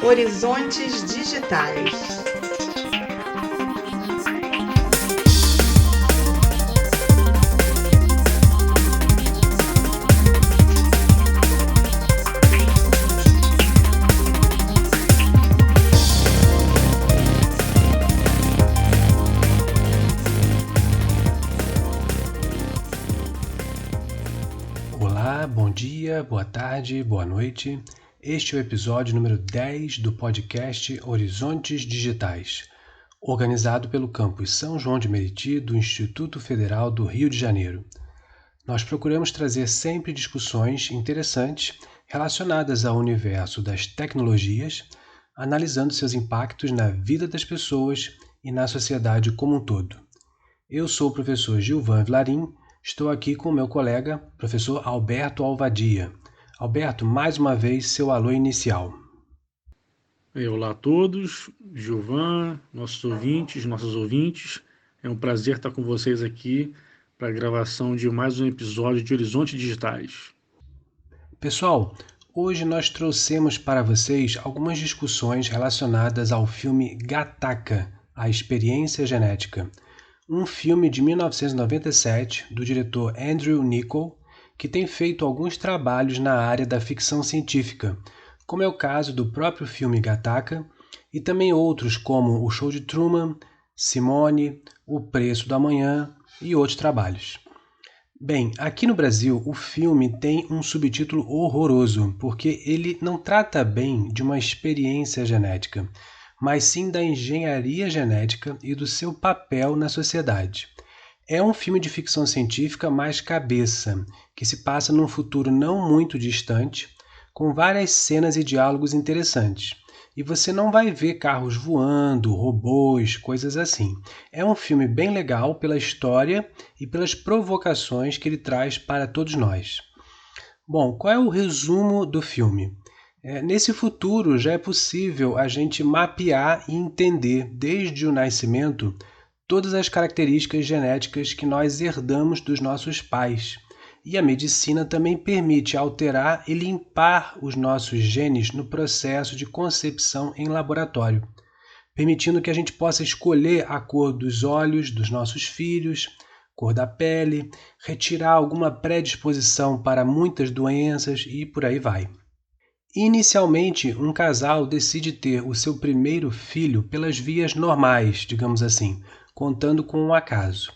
Horizontes Digitais. Olá, bom dia, boa tarde, boa noite. Este é o episódio número 10 do podcast Horizontes Digitais, organizado pelo campus São João de Meriti do Instituto Federal do Rio de Janeiro. Nós procuramos trazer sempre discussões interessantes relacionadas ao universo das tecnologias, analisando seus impactos na vida das pessoas e na sociedade como um todo. Eu sou o professor Gilvan Vilarim. Estou aqui com o meu colega, professor Alberto Alvadia. Alberto, mais uma vez, seu alô inicial. Olá a todos, Gilvan, nossos ouvintes. É um prazer estar com vocês aqui para a gravação de mais um episódio de Horizontes Digitais. Pessoal, hoje nós trouxemos para vocês algumas discussões relacionadas ao filme Gattaca, a Experiência Genética. Um filme de 1997 do diretor Andrew Niccol, que tem feito alguns trabalhos na área da ficção científica, como é o caso do próprio filme Gattaca, e também outros como O Show de Truman, Simone, O Preço do Amanhã e outros trabalhos. Bem, aqui no Brasil o filme tem um subtítulo horroroso, porque ele não trata bem de uma experiência genética, mas sim da engenharia genética e do seu papel na sociedade. É um filme de ficção científica mais cabeça, que se passa num futuro não muito distante, com várias cenas e diálogos interessantes. E você não vai ver carros voando, robôs, coisas assim. É um filme bem legal pela história e pelas provocações que ele traz para todos nós. Bom, qual é o resumo do filme? Nesse futuro já é possível a gente mapear e entender desde o nascimento todas as características genéticas que nós herdamos dos nossos pais. E a medicina também permite alterar e limpar os nossos genes no processo de concepção em laboratório, permitindo que a gente possa escolher a cor dos olhos dos nossos filhos, cor da pele, retirar alguma predisposição para muitas doenças e por aí vai. Inicialmente, um casal decide ter o seu primeiro filho pelas vias normais, digamos assim, contando com um acaso.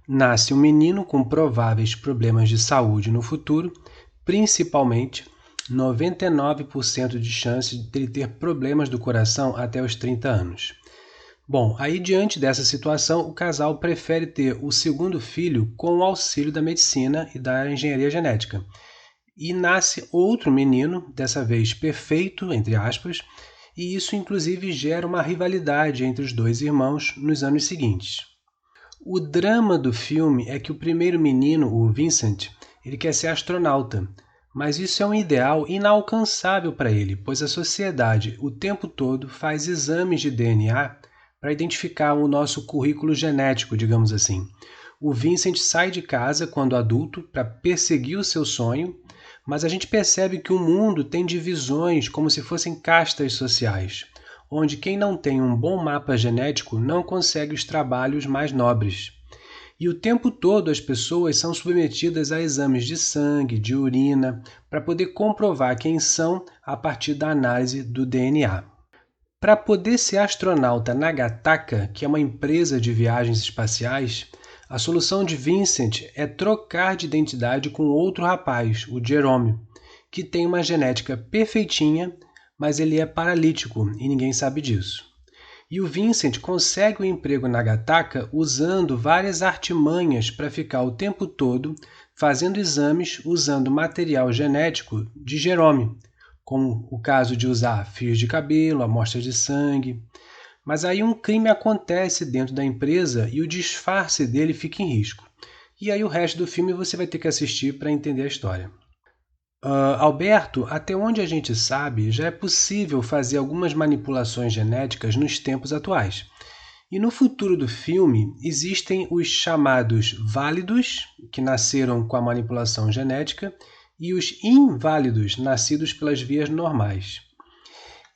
Nasce um menino com prováveis problemas de saúde no futuro, principalmente 99% de chance de ele ter problemas do coração até os 30 anos. Bom, aí diante dessa situação, o casal prefere ter o segundo filho com o auxílio da medicina e da engenharia genética. E nasce outro menino, dessa vez perfeito, entre aspas, e isso inclusive gera uma rivalidade entre os dois irmãos nos anos seguintes. O drama do filme é que o primeiro menino, o Vincent, ele quer ser astronauta, mas isso é um ideal inalcançável para ele, pois a sociedade o tempo todo faz exames de DNA para identificar o nosso currículo genético, digamos assim. O Vincent sai de casa quando adulto para perseguir o seu sonho, mas a gente percebe que o mundo tem divisões como se fossem castas sociais, onde quem não tem um bom mapa genético não consegue os trabalhos mais nobres. E o tempo todo as pessoas são submetidas a exames de sangue, de urina, para poder comprovar quem são a partir da análise do DNA. Para poder ser astronauta na Gattaca, que é uma empresa de viagens espaciais, a solução de Vincent é trocar de identidade com outro rapaz, o Jerome, que tem uma genética perfeitinha, mas ele é paralítico e ninguém sabe disso. E o Vincent consegue um emprego na Gattaca usando várias artimanhas para ficar o tempo todo fazendo exames usando material genético de Jerome, como o caso de usar fios de cabelo, amostras de sangue. Mas aí um crime acontece dentro da empresa e o disfarce dele fica em risco. E aí o resto do filme você vai ter que assistir para entender a história. Alberto, até onde a gente sabe, já é possível fazer algumas manipulações genéticas nos tempos atuais. E no futuro do filme, existem os chamados válidos, que nasceram com a manipulação genética, e os inválidos, nascidos pelas vias normais.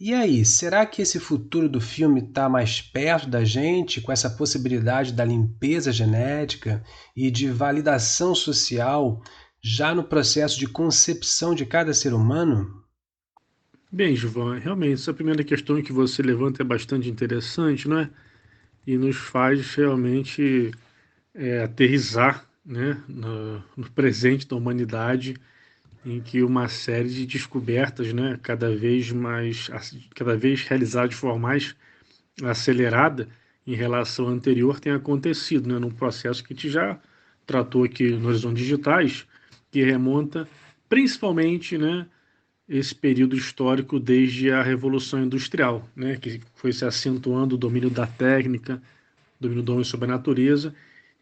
E aí, será que esse futuro do filme está mais perto da gente, com essa possibilidade da limpeza genética e de validação social já no processo de concepção de cada ser humano? Bem, Gilvan, realmente, essa primeira questão que você levanta é bastante interessante, não é? E nos faz realmente aterrissar, né, no presente da humanidade, em que uma série de descobertas, né, cada vez realizadas de forma mais acelerada em relação ao anterior tem acontecido, né, num processo que a gente já tratou aqui no Horizonte Digitais, que remonta principalmente, né, esse período histórico desde a Revolução Industrial, né, que foi se acentuando o domínio da técnica, o domínio do homem sobre a natureza,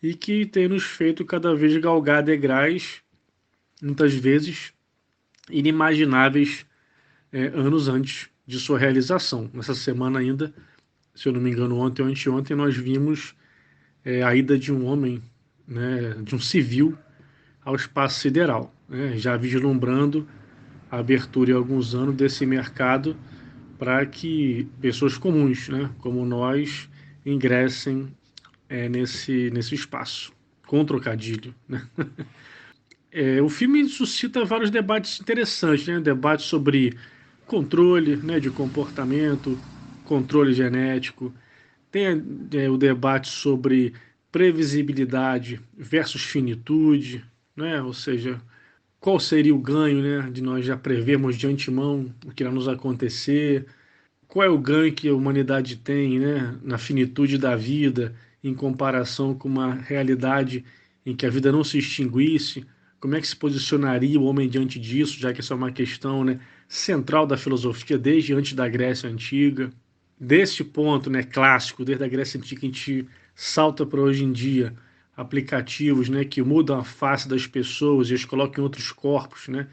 e que tem nos feito cada vez galgar degraus, muitas vezes inimagináveis, anos antes de sua realização. Nessa semana ainda, se eu não me engano, ontem ou anteontem, nós vimos a ida de um homem, né, de um civil, ao espaço sideral, né, já vislumbrando a abertura em alguns anos desse mercado para que pessoas comuns, né, como nós, ingressem nesse espaço, com trocadilho. Né? O filme suscita vários debates interessantes, né? Debate sobre controle, né, de comportamento, controle genético. Tem o debate sobre previsibilidade versus finitude, né? Ou seja, qual seria o ganho, né, de nós já prevermos de antemão o que irá nos acontecer, qual é o ganho que a humanidade tem, né, na finitude da vida em comparação com uma realidade em que a vida não se extinguisse, como é que se posicionaria o homem diante disso, já que essa é uma questão, né, central da filosofia desde antes da Grécia Antiga. Deste ponto, né, clássico, desde a Grécia Antiga, a gente salta para hoje em dia, aplicativos, né, que mudam a face das pessoas e as colocam em outros corpos, né,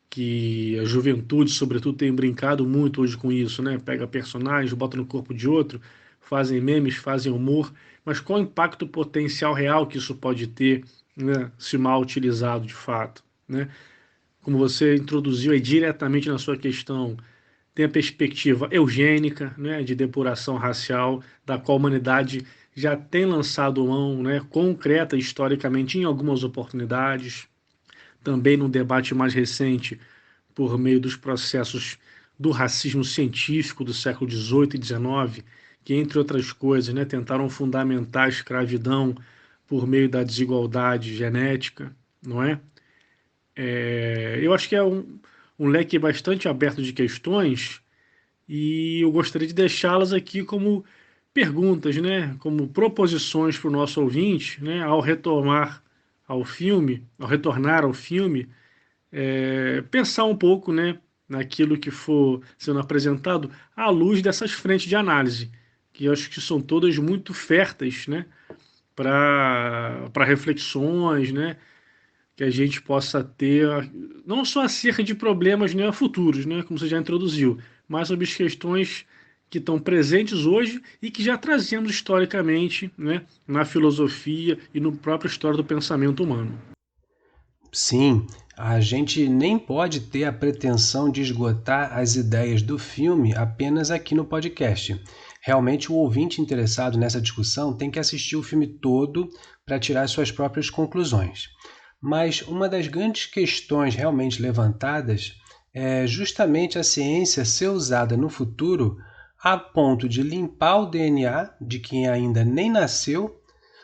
que a juventude, sobretudo, tem brincado muito hoje com isso, né? Pega personagens, bota no corpo de outro, fazem memes, fazem humor, mas qual o impacto potencial real que isso pode ter, né, se mal utilizado de fato, né? Como você introduziu aí diretamente na sua questão, tem a perspectiva eugênica, né, de depuração racial, da qual a humanidade já tem lançado mão, né, concreta historicamente em algumas oportunidades, também num debate mais recente por meio dos processos do racismo científico do século XVIII e XIX, que, entre outras coisas, né, tentaram fundamentar a escravidão por meio da desigualdade genética, não é? Eu acho que é um leque bastante aberto de questões e eu gostaria de deixá-las aqui como perguntas, né, como proposições para o nosso ouvinte, né, ao retornar ao filme, pensar um pouco, né, naquilo que for sendo apresentado à luz dessas frentes de análise, que eu acho que são todas muito férteis, né, para reflexões, né, que a gente possa ter, não só acerca de problemas, né, futuros, né, como você já introduziu, mas sobre as questões que estão presentes hoje e que já trazemos historicamente, né, na filosofia e no próprio história do pensamento humano. Sim, a gente nem pode ter a pretensão de esgotar as ideias do filme apenas aqui no podcast. Realmente, o ouvinte interessado nessa discussão tem que assistir o filme todo para tirar suas próprias conclusões. Mas uma das grandes questões realmente levantadas é justamente a ciência ser usada no futuro a ponto de limpar o DNA de quem ainda nem nasceu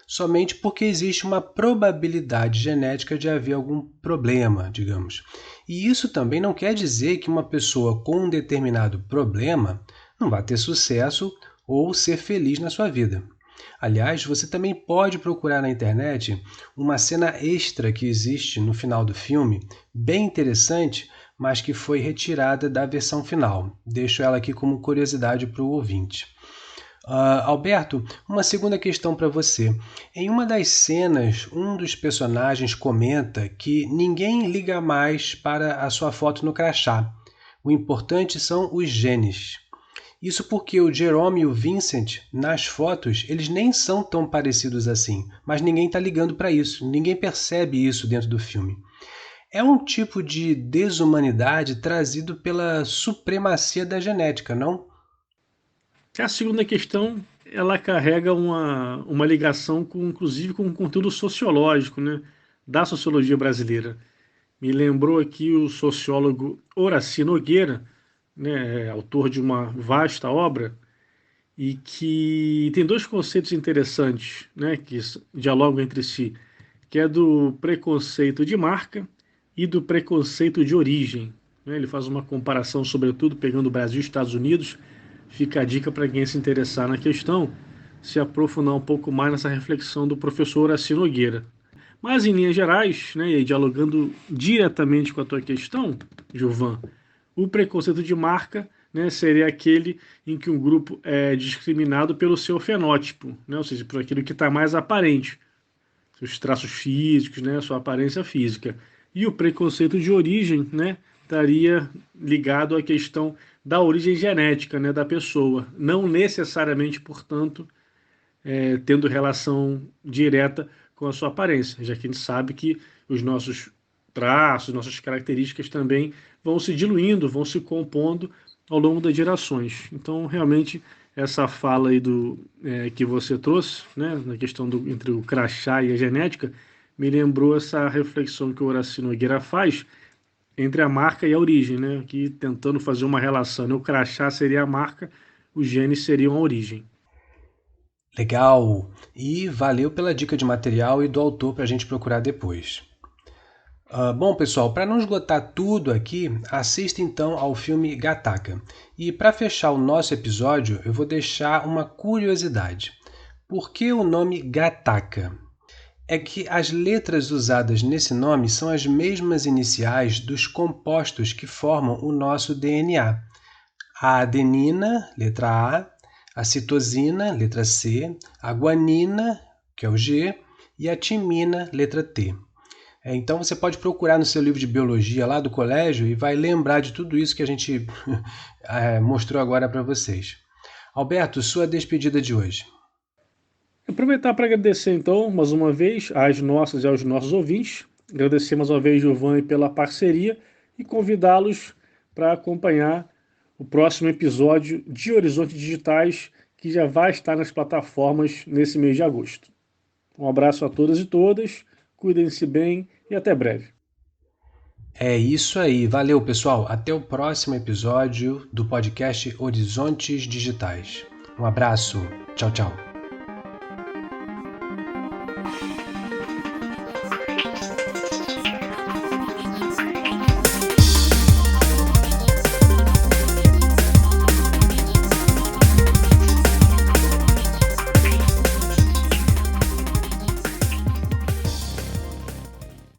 somente porque existe uma probabilidade genética de haver algum problema, digamos. E isso também não quer dizer que uma pessoa com um determinado problema não vai ter sucesso ou ser feliz na sua vida. Aliás, você também pode procurar na internet uma cena extra que existe no final do filme, bem interessante, mas que foi retirada da versão final. Deixo ela aqui como curiosidade para o ouvinte. Alberto, uma segunda questão para você. Em uma das cenas, um dos personagens comenta que ninguém liga mais para a sua foto no crachá. O importante são os genes. Isso porque o Jerome e o Vincent, nas fotos, eles nem são tão parecidos assim, mas ninguém está ligando para isso, ninguém percebe isso dentro do filme. é um tipo de desumanidade trazido pela supremacia da genética, não? A segunda questão, ela carrega uma ligação inclusive com o conteúdo sociológico, né, da sociologia brasileira. Me lembrou aqui o sociólogo Horaci Nogueira, né, autor de uma vasta obra, e que tem dois conceitos interessantes, né, que dialogam entre si, que é do preconceito de marca e do preconceito de origem. Né? Ele faz uma comparação, sobretudo, pegando o Brasil e Estados Unidos. Fica a dica para quem se interessar na questão, se aprofundar um pouco mais nessa reflexão do professor Horaci Nogueira. Mas, em linhas gerais, né, e dialogando diretamente com a tua questão, Gilvan, o preconceito de marca, né, seria aquele em que um grupo é discriminado pelo seu fenótipo, né, ou seja, por aquilo que está mais aparente, seus traços físicos, né, sua aparência física. E o preconceito de origem, né, estaria ligado à questão da origem genética, né, da pessoa, não necessariamente, portanto, tendo relação direta com a sua aparência, já que a gente sabe que os nossos traços, nossas características também vão se diluindo, vão se compondo ao longo das gerações. Então, realmente, essa fala aí que você trouxe, né, na questão entre o crachá e a genética, me lembrou essa reflexão que o Horaci Nogueira faz entre a marca e a origem, né, aqui tentando fazer uma relação, né, o crachá seria a marca, os genes seriam a origem. Legal! E valeu pela dica de material e do autor para a gente procurar depois. Bom, pessoal, para não esgotar tudo aqui, assista então ao filme Gattaca. E para fechar o nosso episódio, eu vou deixar uma curiosidade. Por que o nome Gattaca? É que as letras usadas nesse nome são as mesmas iniciais dos compostos que formam o nosso DNA. A adenina, letra a citosina, letra C, a guanina, que é o G, e a timina, letra T. Então você pode procurar no seu livro de biologia lá do colégio e vai lembrar de tudo isso que a gente mostrou agora para vocês. Alberto, sua despedida de hoje. Aproveitar para agradecer então, mais uma vez, às nossas e aos nossos ouvintes. Agradecer mais uma vez, Giovanni, pela parceria e convidá-los para acompanhar o próximo episódio de Horizontes Digitais, que já vai estar nas plataformas nesse mês de agosto. Um abraço a todas e todas, cuidem-se bem e até breve. É isso aí. Valeu, pessoal. Até o próximo episódio do podcast Horizontes Digitais. Um abraço. Tchau, tchau.